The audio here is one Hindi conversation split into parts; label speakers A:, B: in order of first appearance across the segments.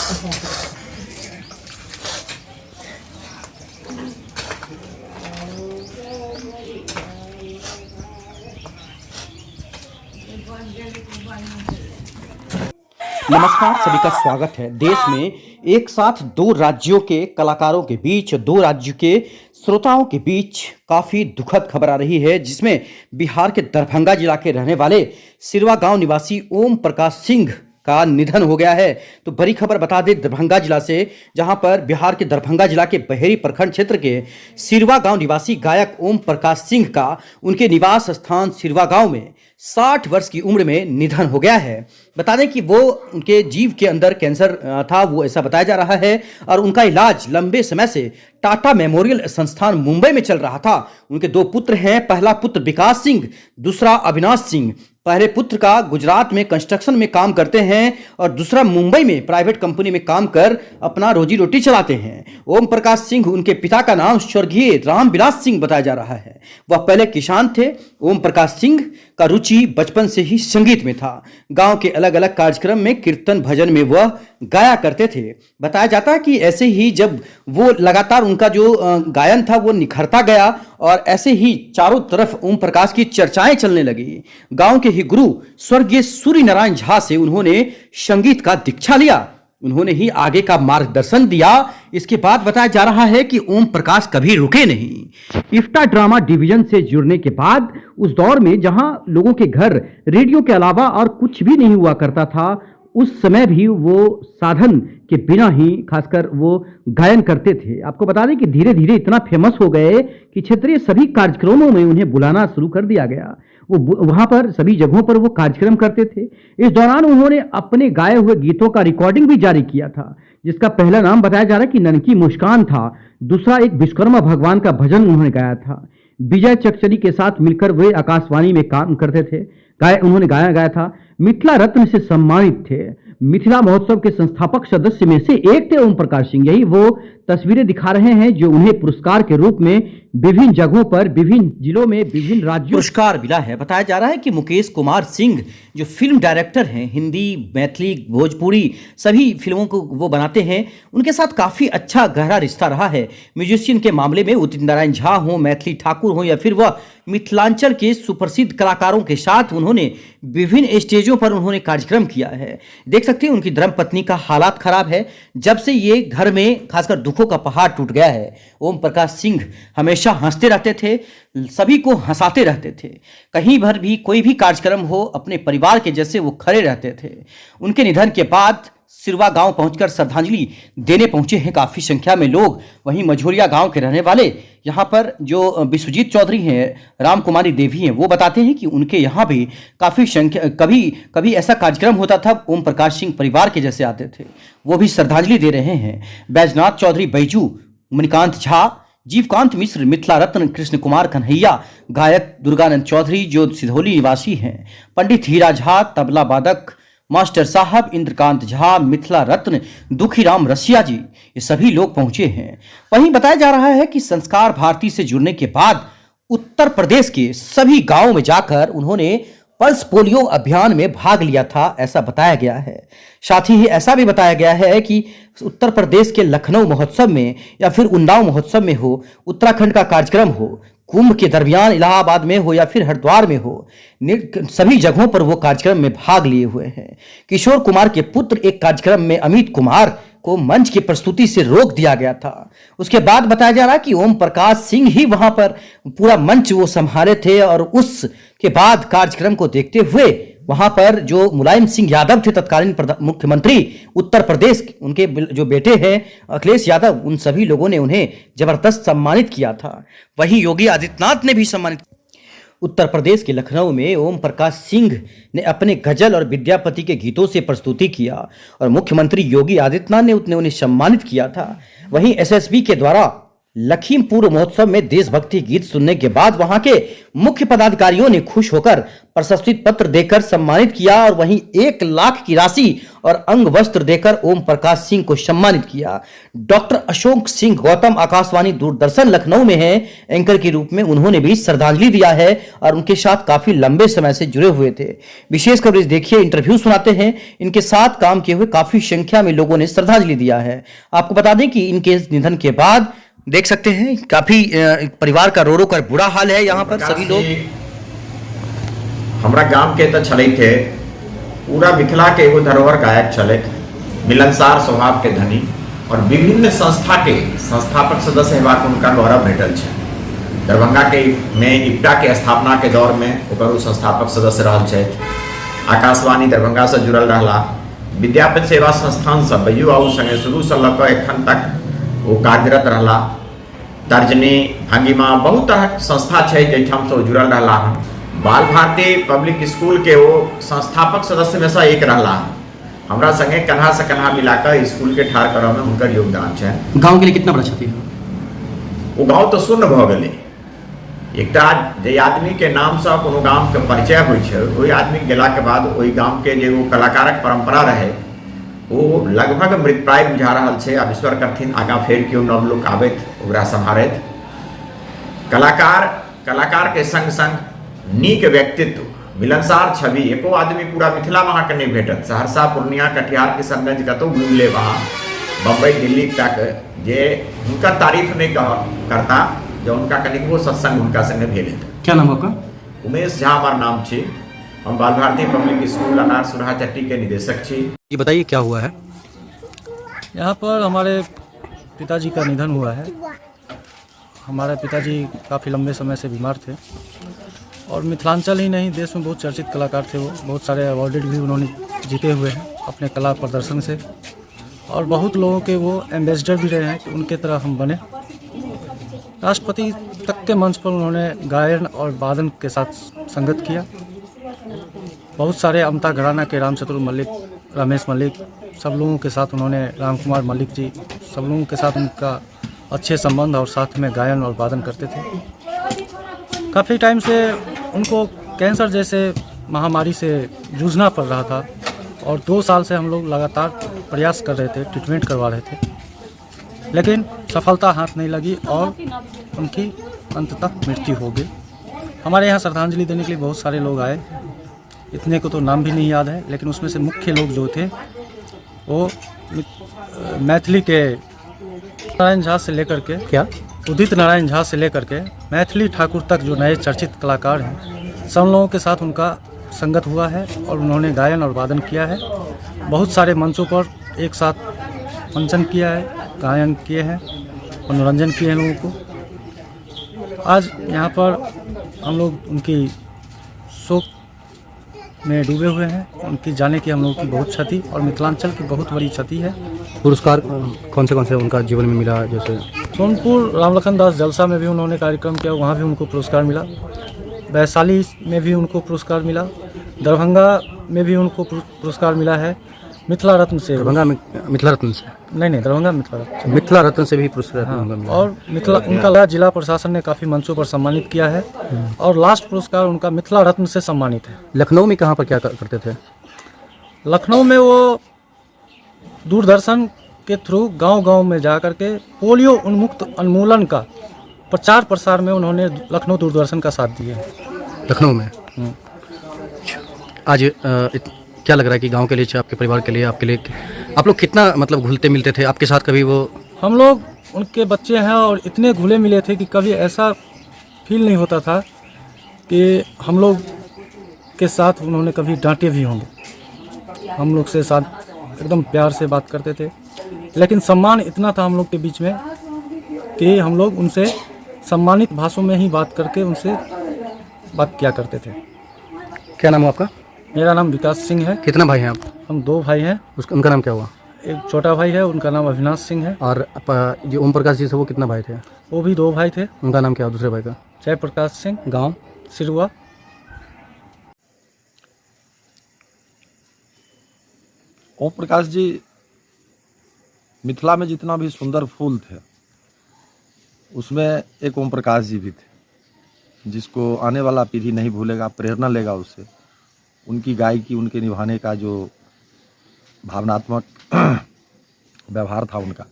A: नमस्कार, सभी का स्वागत है। देश में एक साथ दो राज्यों के कलाकारों के बीच, दो राज्यों के श्रोताओं के बीच काफी दुखद खबर आ रही है, जिसमें बिहार के दरभंगा जिला के रहने वाले सिरवा गांव निवासी ओम प्रकाश सिंह का निधन हो गया है। तो बड़ी खबर बता दें दरभंगा जिला से, जहां पर बिहार के दरभंगा जिला के बहेरी प्रखंड क्षेत्र के सिरवा गांव निवासी गायक ओम प्रकाश सिंह का उनके निवास स्थान सिरवा गांव में 60 वर्ष की उम्र में निधन हो गया है। बता दें कि वो उनके जीव के अंदर कैंसर था, वो ऐसा बताया जा रहा है, और उनका इलाज लंबे समय से टाटा मेमोरियल संस्थान मुंबई में चल रहा था। उनके दो पुत्र हैं, पहला पुत्र विकास सिंह, दूसरा अविनाश सिंह। पहले पुत्र का गुजरात में कंस्ट्रक्शन में काम करते हैं और दूसरा मुंबई में प्राइवेट कंपनी में काम कर अपना रोजी रोटी चलाते हैं। ओम प्रकाश सिंह, उनके पिता का नाम स्वर्गीय रामविलास सिंह बताया जा रहा है। वह पहले किसान थे। ओम प्रकाश सिंह का रुचि बचपन से ही संगीत में था। गांव के अलग अलग कार्यक्रम में कीर्तन भजन में वह गाया करते थे। बताया जाता है कि ऐसे ही जब वो लगातार उनका जो गायन था वो निखरता गया और ऐसे ही चारों तरफ ओम प्रकाश की चर्चाएं चलने लगी। गांव के ही गुरु स्वर्गीय सूर्य नारायण झा से उन्होंने संगीत का दीक्षा लिया। उन्होंने ही आगे का मार्गदर्शन दिया। इसके बाद बताया जा रहा है कि ओम प्रकाश कभी रुके नहीं। इफ्ता ड्रामा डिवीजन से जुड़ने के बाद उस दौर में जहां लोगों के घर रेडियो के अलावा और कुछ भी नहीं हुआ करता था, उस समय भी वो साधन के बिना ही खासकर वो गायन करते थे। आपको बता दें कि धीरे धीरे इतना फेमस हो गए कि क्षेत्रीय सभी कार्यक्रमों में उन्हें बुलाना शुरू कर दिया गया। वो वहां पर सभी जगहों पर वो कार्यक्रम करते थे। इस दौरान उन्होंने अपने गाए हुए गीतों का रिकॉर्डिंग भी जारी किया था, जिसका पहला नाम बताया जा रहा है कि ननकी मुस्कान था। दूसरा एक विश्वकर्मा भगवान का भजन उन्होंने गाया था। विजय चकचरी के साथ मिलकर वे आकाशवाणी में काम करते थे। उन्होंने गाया था। मिथिला रत्न से सम्मानित थे। मिथिला महोत्सव के संस्थापक सदस्य में से एक थे ओम प्रकाश सिंह। यही वो तस्वीरें दिखा रहे हैं जो उन्हें पुरस्कार के रूप में विभिन्न जगहों पर, विभिन्न जिलों में, विभिन्न राज्यों पुरस्कार मिला है। बताया जा रहा है कि मुकेश कुमार सिंह जो फिल्म डायरेक्टर हैं, हिंदी, मैथिली, भोजपुरी सभी फिल्मों को वो बनाते हैं, उनके साथ काफ़ी अच्छा गहरा रिश्ता रहा है। म्यूजिशियन के मामले में उदित नारायण झा हों, मैथिली ठाकुर हों या फिर वह मिथिलांचल के सुप्रसिद्ध कलाकारों के साथ उन्होंने विभिन्न स्टेजों पर उन्होंने कार्यक्रम किया है। देख सकते हैं उनकी धर्मपत्नी का हालात खराब है। जब से ये घर में खासकर दुखों का पहाड़ टूट गया है। ओम प्रकाश सिंह हमेशा हंसते रहते थे, सभी को हंसाते रहते थे। कहीं भर भी कोई भी कार्यक्रम हो, अपने परिवार के जैसे वो खड़े रहते थे। उनके निधन के बाद सिरवा गांव पहुंचकर श्रद्धांजलि देने पहुंचे हैं काफ़ी संख्या में लोग। वहीं मझोलिया गांव के रहने वाले यहाँ पर जो विश्वजीत चौधरी हैं, राम कुमारी देवी हैं, वो बताते हैं कि उनके यहाँ भी काफ़ी संख्या, कभी कभी ऐसा कार्यक्रम होता था ओम प्रकाश सिंह परिवार के जैसे आते थे। वो भी श्रद्धांजलि दे रहे हैं। बैजनाथ चौधरी, बैजू, मणिकांत झा, जीवकांत मिश्र, मिथिला रत्न, कृष्ण कुमार कन्हैया, गायक दुर्गानंद चौधरी जो सिधौली निवासी हैं, पंडित हीरा झा, तबला वादक मास्टर साहब, इंद्रकांत झा, मिथिला रत्न, दुखीराम रसिया जी, ये सभी लोग पहुंचे हैं। वहीं बताया जा रहा है कि संस्कार भारती से जुड़ने के बाद उत्तर प्रदेश के सभी गांवों में जाकर उन्होंने पल्स पोलियो अभियान में भाग लिया था, ऐसा बताया गया है। साथ ही ऐसा भी बताया गया है कि उत्तर प्रदेश के लखनऊ महोत्सव में या फिर उन्नाव महोत्सव में हो, उत्तराखंड का कार्यक्रम हो, कुंभ के दरमियान इलाहाबाद में हो या फिर हरिद्वार में हो, सभी जगहों पर वो कार्यक्रम में भाग लिए हुए हैं। किशोर कुमार के पुत्र एक कार्यक्रम में अमित कुमार को मंच की प्रस्तुति से रोक दिया गया था। उसके बाद बताया जा रहा है कि ओम प्रकाश सिंह ही वहां पर पूरा मंच वो संभाले थे और उसके बाद कार्यक्रम को देखते हुए वहां पर जो मुलायम सिंह यादव थे, तत्कालीन मुख्यमंत्री उत्तर प्रदेश, उनके जो बेटे हैं अखिलेश यादव, उन सभी लोगों ने उन्हें जबरदस्त सम्मानित किया था। वहीं योगी आदित्यनाथ ने भी सम्मानित। उत्तर प्रदेश के लखनऊ में ओम प्रकाश सिंह ने अपने गजल और विद्यापति के गीतों से प्रस्तुति किया और मुख्यमंत्री योगी आदित्यनाथ ने उन्हें सम्मानित किया था। वहीं एसएसबी के द्वारा लखीमपुर महोत्सव में देशभक्ति गीत सुनने के बाद वहां के मुख्य पदाधिकारियों ने खुश होकर प्रशस्ति पत्र देकर सम्मानित किया और वहीं 1 लाख की राशि और अंग वस्त्र देकर ओम प्रकाश सिंह को सम्मानित किया। डॉक्टर अशोक सिंह गौतम आकाशवाणी दूरदर्शन लखनऊ में है, एंकर के रूप में उन्होंने भी श्रद्धांजलि दिया है और उनके साथ काफी लंबे समय से जुड़े हुए थे। विशेष कवरेज देखिए, इंटरव्यू सुनाते हैं। इनके साथ काम किए हुए काफी संख्या में लोगों ने श्रद्धांजलि दिया है। आपको बता दें कि इनके निधन के बाद देख सकते हैं काफी परिवार का रो रो कर बुरा हाल है। यहाँ पर सभी लोग
B: हमारा गांव के तो छले थे, पूरा मिथिला के एगो धरोहर गायक छले, मिलनसार स्वभाव के धनी और विभिन्न संस्था के संस्थापक सदस्य हेबाक उनका गौरव भेटल है। दरभंगा के में इप्टा के स्थापना के दौर में ओकर संस्थापक सदस्य रहल छथि। आकाशवाणी दरभंगा से जुड़ल रहला, विद्यापति सेवा संस्थान सब बैयू बाबू संगे शुरू से लऽ कऽ एखन तक वो कार्यरत रहला। तर्जनी भंगिमा बहुत तरह संस्था है जैठाम से जुड़ल रहला हन। बाल भारती पब्लिक स्कूल के वो संस्थापक सदस्य में से एक रहला। हमरा संगे कन्हा से कन्हा मिलाकर स्कूल के ठार करऽ में उनकर योगदान है।
A: गांव के लिए कितना बड़ा क्षति है?
B: वो गाँव तो शून्य भ गेलै। एकटा जे आदमी के नाम से कोनो गाँव के परिचय होइ छै, ओहि आदमी गेला के बाद ओहि गाँव के जे वो कलाकारक परंपरा रहे वो लगभग मृतप्राय बुझा रहा है। अब ईश्वर करथिन आगा फेर क्यों नव लोग आबैत ओकरा सम्हारैत। कलाकार के संग संग नीक व्यक्तित्व, मिलनसार छवि एको आदमी पूरा मिथिला में अहाँके नहीं भेटत। सहरसा, पूर्णिया, कटिहार, किशनगंज कतौ घूम ले, वहाँ बम्बई, दिल्ली तक जे उनका तारीफ नहीं करता, जो उनका कनिक वो सत्संग उनका संगे भेल।
A: क्या नाम आपका?
B: उमेश झा हमार नाम छे। हम बाल भारती पब्लिक स्कूल अनार सुरहा चट्टी के निदेशक छी।
A: ये बताइए क्या हुआ है?
C: यहाँ पर हमारे पिताजी का निधन हुआ है। हमारे पिताजी काफ़ी लंबे समय से बीमार थे और मिथिलांचल ही नहीं देश में बहुत चर्चित कलाकार थे। वो बहुत सारे अवार्डेड भी उन्होंने जीते हुए हैं अपने कला प्रदर्शन से और बहुत लोगों के वो एम्बेसडर भी रहे हैं कि उनके तरह हम बने। राष्ट्रपति तक के मंच पर उन्होंने गायन और वादन के साथ संगत किया। बहुत सारे अमता घराना के राम चतुर मल्लिक, रमेश मल्लिक, सब लोगों के साथ उन्होंने, राम कुमार मल्लिक जी, सब लोगों के साथ उनका अच्छे संबंध और साथ में गायन और वादन करते थे। काफ़ी टाइम से उनको कैंसर जैसे महामारी से जूझना पड़ रहा था और 2 साल से हम लोग लगातार प्रयास कर रहे थे, ट्रीटमेंट करवा रहे थे, लेकिन सफलता हाथ नहीं लगी और उनकी अंततः मृत्यु हो गई। हमारे यहाँ श्रद्धांजलि देने के लिए बहुत सारे लोग आए, इतने को तो नाम भी नहीं याद है, लेकिन उसमें से मुख्य लोग जो थे वो मैथिली के नारायण झा से लेकर के, क्या उदित नारायण झा से लेकर के मैथिली ठाकुर तक जो नए चर्चित कलाकार हैं, सब लोगों के साथ उनका संगत हुआ है और उन्होंने गायन और वादन किया है। बहुत सारे मंचों पर एक साथ फंक्शन किया है, गायन किए हैं, मनोरंजन किए हैं लोगों को। आज यहाँ पर हम लोग उनकी शोक में डूबे हुए हैं। उनकी जाने की हम लोगों की बहुत क्षति और मिथिलांचल की बहुत बड़ी क्षति है।
A: पुरस्कार कौन से उनका जीवन में मिला? जैसे
C: सोनपुर रामलखन दास जलसा में भी उन्होंने कार्यक्रम किया, वहाँ भी उनको पुरस्कार मिला। वैशाली में भी उनको पुरस्कार मिला। दरभंगा में भी उनको पुरस्कार मिला है। मिथिला रत्न से,
A: दरभंगा में मिथिला रत्न से
C: नहीं दरभंगा
A: मिथिला रत्न से भी पुरस्कार मिला।
C: और मिथिला उनका जिला प्रशासन ने काफ़ी मंचों पर सम्मानित किया है और लास्ट पुरस्कार उनका मिथिला रत्न से सम्मानित है।
A: लखनऊ में कहाँ पर क्या करते थे?
C: लखनऊ में वो दूरदर्शन के थ्रू गांव-गांव में जा कर के पोलियो उन्मुक्त उन्मूलन का प्रचार प्रसार में उन्होंने लखनऊ दूरदर्शन का साथ दिया है।
A: लखनऊ में आज क्या लग रहा है कि गांव के लिए, आपके परिवार के लिए, आपके लिए, आप लोग कितना मतलब घुलते मिलते थे? आपके साथ कभी वो?
C: हम लोग उनके बच्चे हैं और इतने घुले मिले थे कि कभी ऐसा फील नहीं होता था कि हम लोग के साथ उन्होंने कभी डांटे भी होंगे। हम लोग से साथ एकदम प्यार से बात करते थे, लेकिन सम्मान इतना था हम लोग के बीच में कि हम लोग उनसे सम्मानित भाषाओं में ही बात करके उनसे बात किया करते थे।
A: क्या नाम है आपका?
C: मेरा नाम विकास सिंह है।
A: कितना भाई हैं आप?
C: हम 2 भाई हैं।
A: उनका नाम क्या हुआ?
C: एक छोटा भाई है, उनका नाम अविनाश सिंह है।
A: और जो ओम प्रकाश जी थे वो कितना भाई थे?
C: वो भी 2 भाई थे।
A: उनका नाम क्या, दूसरे भाई का?
C: जय प्रकाश सिंह,
A: गांव
C: सिरुआ।
D: ओम प्रकाश जी मिथिला में जितना भी सुंदर फूल थे, उसमें एक ओम प्रकाश जी भी थे, जिसको आने वाला पीढ़ी नहीं भूलेगा, प्रेरणा लेगा उससे। उनकी गायकी, उनके निभाने का जो भावनात्मक व्यवहार था उनका।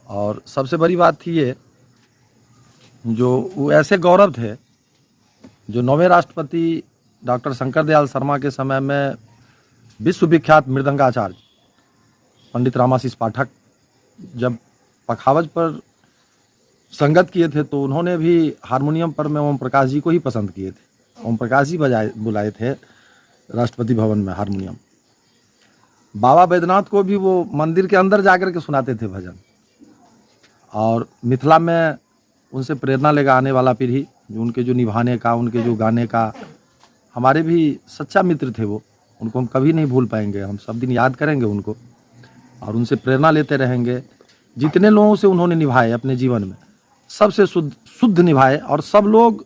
D: और सबसे बड़ी बात थी ये, जो वो ऐसे गौरव थे जो 9वें राष्ट्रपति डॉक्टर शंकर दयाल शर्मा के समय में विश्वविख्यात मृदंगाचार्य पंडित रामाशीष पाठक जब पखावज पर संगत किए थे, तो उन्होंने भी हारमोनियम पर में ओम प्रकाश जी को ही पसंद किए थे। ओम प्रकाश जी बुलाए थे राष्ट्रपति भवन में हारमोनियम। बाबा बैद्यनाथ को भी वो मंदिर के अंदर जाकर के सुनाते थे भजन। और मिथिला में उनसे प्रेरणा लेगा आने वाला पीढ़ी, जो उनके जो निभाने का, उनके जो गाने का, हमारे भी सच्चा मित्र थे वो। उनको हम कभी नहीं भूल पाएंगे, हम सब दिन याद करेंगे उनको और उनसे प्रेरणा लेते रहेंगे। जितने लोगों से उन्होंने निभाए अपने जीवन में, सबसे शुद्ध निभाए, और सब लोग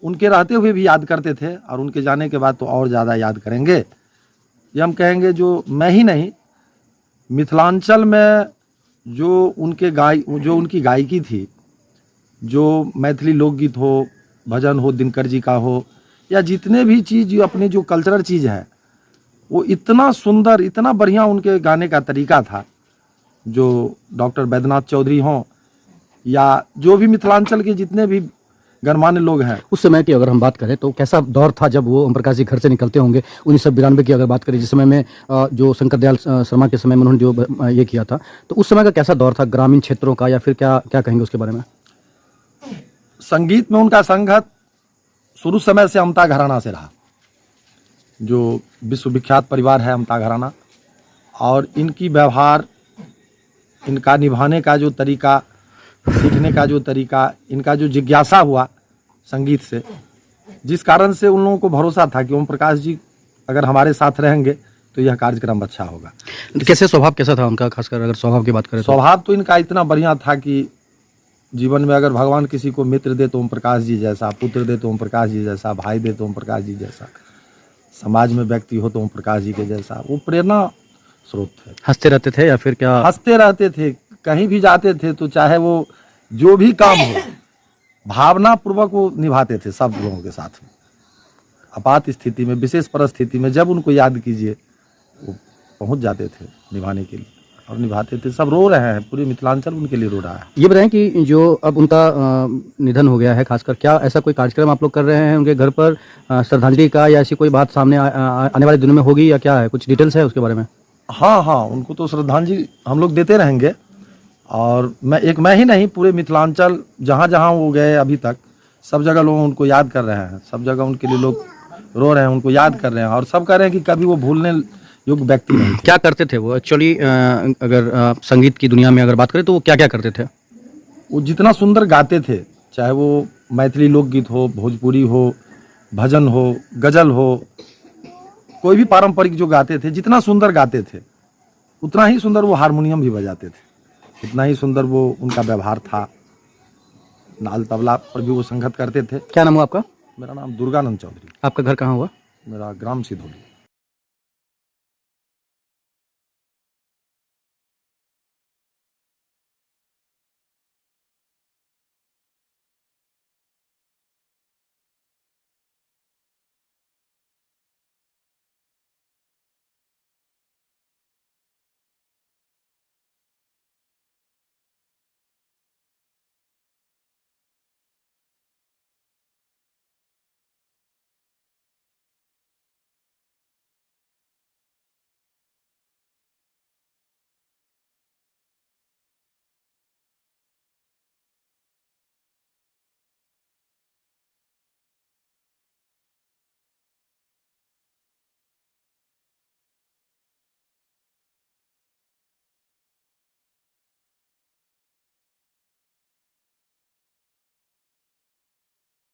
D: उनके रहते हुए भी याद करते थे, और उनके जाने के बाद तो और ज़्यादा याद करेंगे। ये हम कहेंगे, जो मैं ही नहीं, मिथिलांचल में जो उनकी गायकी थी, जो मैथिली लोकगीत हो, भजन हो, दिनकर जी का हो, या जितने भी चीज़ जो अपने जो कल्चरल चीज़ है, वो इतना सुंदर, इतना बढ़िया उनके गाने का तरीका था। जो डॉक्टर बैद्यनाथ चौधरी हों या जो भी मिथिलांचल के जितने भी गणमान्य लोग हैं।
A: उस समय की अगर हम बात करें तो कैसा दौर था जब वो ओम प्रकाश जी घर से निकलते होंगे? 1992 की अगर बात करें, जिस समय में जो शंकर दयाल शर्मा के समय में उन्होंने जो ये किया था, तो उस समय का कैसा दौर था ग्रामीण क्षेत्रों का, या फिर क्या क्या कहेंगे उसके बारे में?
D: संगीत में उनका संगत शुरू समय से अमता घराना से रहा, जो विश्वविख्यात परिवार है अमता घराना। और इनकी व्यवहार, इनका निभाने का जो तरीका, सीखने का जो तरीका, इनका जो जिज्ञासा हुआ संगीत से, जिस कारण से उन लोगों को भरोसा था कि ओम प्रकाश जी अगर हमारे साथ रहेंगे तो यह कार्यक्रम अच्छा होगा।
A: कैसे स्वभाव कैसा था उनका, खासकर अगर स्वभाव की बात करें?
D: स्वभाव तो इनका इतना बढ़िया था कि जीवन में अगर भगवान किसी को मित्र दे तो ओम प्रकाश जी जैसा, पुत्र दे तो ओम प्रकाश जी जैसा, भाई दे तो ओम प्रकाश जी जैसा, समाज में व्यक्ति हो तो ओम प्रकाश जी के जैसा, वो प्रेरणा स्रोत थे।
A: हंसते रहते थे या फिर क्या?
D: हंसते रहते थे, कहीं भी जाते थे तो चाहे वो जो भी काम हो, भावना पूर्वक वो निभाते थे सब लोगों के साथ में। आपात स्थिति में, विशेष परिस्थिति में जब उनको याद कीजिए, वो पहुंच जाते थे निभाने के लिए और निभाते थे। सब रो रहे हैं, पूरे मिथिलांचल उनके लिए रो रहा है।
A: ये बताएं कि जो अब उनका निधन हो गया है, खासकर क्या ऐसा कोई कार्यक्रम आप लोग कर रहे हैं उनके घर पर श्रद्धांजलि का, या ऐसी कोई बात सामने आने वाले दिनों में होगी, या क्या है, कुछ डिटेल्स है उसके बारे में?
D: हाँ, उनको तो श्रद्धांजलि हम लोग देते रहेंगे। और मैं ही नहीं, पूरे मिथिलांचल जहाँ जहाँ वो गए अभी तक, सब जगह लोग उनको याद कर रहे हैं, सब जगह उनके लिए लोग रो रहे हैं, उनको याद कर रहे हैं, और सब कह रहे हैं कि कभी वो भूलने योग्य व्यक्ति नहीं थे।
A: क्या करते थे वो एक्चुअली? अगर संगीत की दुनिया में अगर बात करें तो वो क्या क्या करते थे?
D: वो जितना सुंदर गाते थे, चाहे वो मैथिली लोकगीत हो, भोजपुरी हो, भजन हो, गजल हो, कोई भी पारंपरिक जो गाते थे, जितना सुंदर गाते थे, उतना ही सुंदर वो हारमोनियम भी बजाते थे, इतना ही सुंदर वो उनका व्यवहार था। नाल तबला पर भी वो संगत करते थे।
A: क्या नाम हुआ आपका?
D: मेरा नाम दुर्गानंद चौधरी।
A: आपका घर कहाँ हुआ?
D: मेरा ग्राम सिधौली।